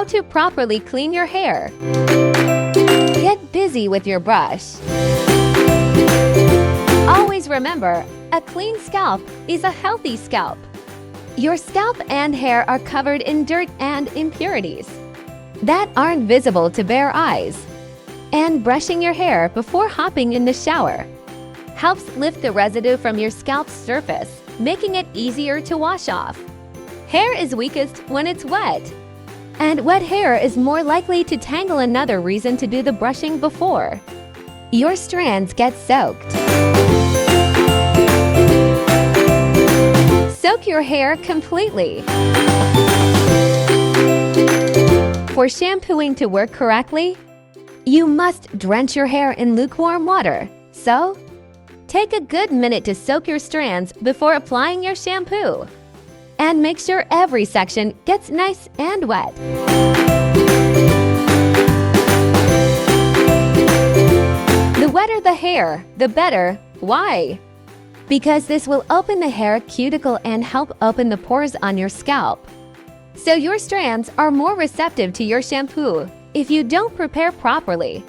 to properly clean your hair. Get busy with your brush. Always remember, a clean scalp is a healthy scalp. Your scalp and hair are covered in dirt and impurities that aren't visible to bare eyes. And brushing your hair before hopping in the shower helps lift the residue from your scalp's surface, making it easier to wash off. Hair is weakest when it's wet, and wet hair is more likely to tangle. Another reason to do the brushing before your strands get soaked. Soak your hair completely. For shampooing to work correctly, you must drench your hair in lukewarm water. So, take a good minute to soak your strands before applying your shampoo. And make sure every section gets nice and wet. The wetter the hair, the better. Why? Because this will open the hair cuticle and help open the pores on your scalp. So your strands are more receptive to your shampoo. If you don't prepare properly,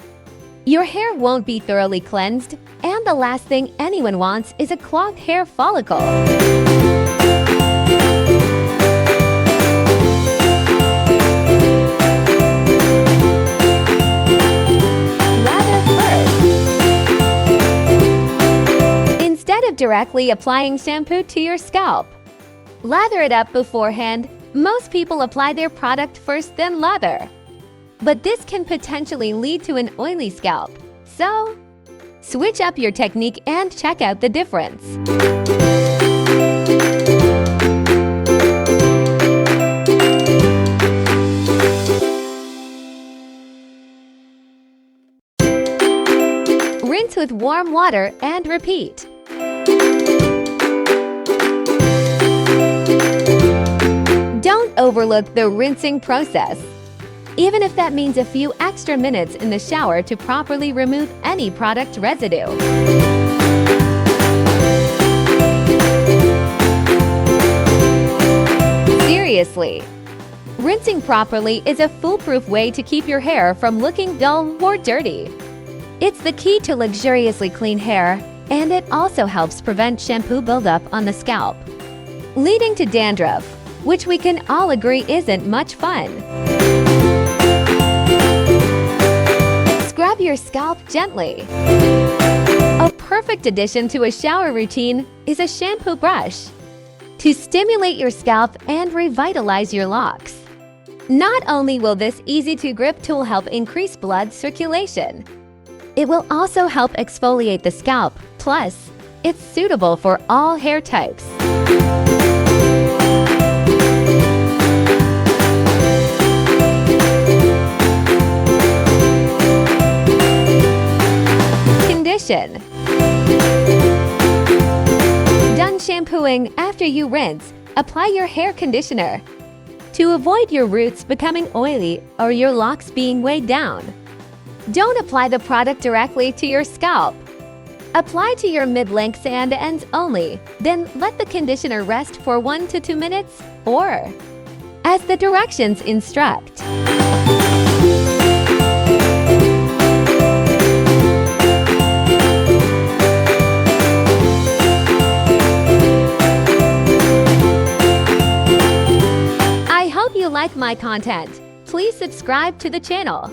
your hair won't be thoroughly cleansed, and the last thing anyone wants is a clogged hair follicle. Directly applying shampoo to your scalp, lather it up beforehand. Most people apply their product first, then lather. But this can potentially lead to an oily scalp. So, switch up your technique and check out the difference. Rinse with warm water and repeat. Don't overlook the rinsing process, even if that means a few extra minutes in the shower to properly remove any product residue. Seriously, rinsing properly is a foolproof way to keep your hair from looking dull or dirty. It's the key to luxuriously clean hair, and it also helps prevent shampoo buildup on the scalp, leading to dandruff, which we can all agree isn't much fun. Scrub your scalp gently. A perfect addition to a shower routine is a shampoo brush to stimulate your scalp and revitalize your locks. Not only will this easy-to-grip tool help increase blood circulation, it will also help exfoliate the scalp. Plus, it's suitable for all hair types. Condition. Done shampooing. After you rinse, apply your hair conditioner to avoid your roots becoming oily or your locks being weighed down. Don't apply the product directly to your scalp. Apply to your mid-lengths and ends only, then let the conditioner rest for 1 to 2 minutes, or as the directions instruct. I hope you like my content. Please subscribe to the channel.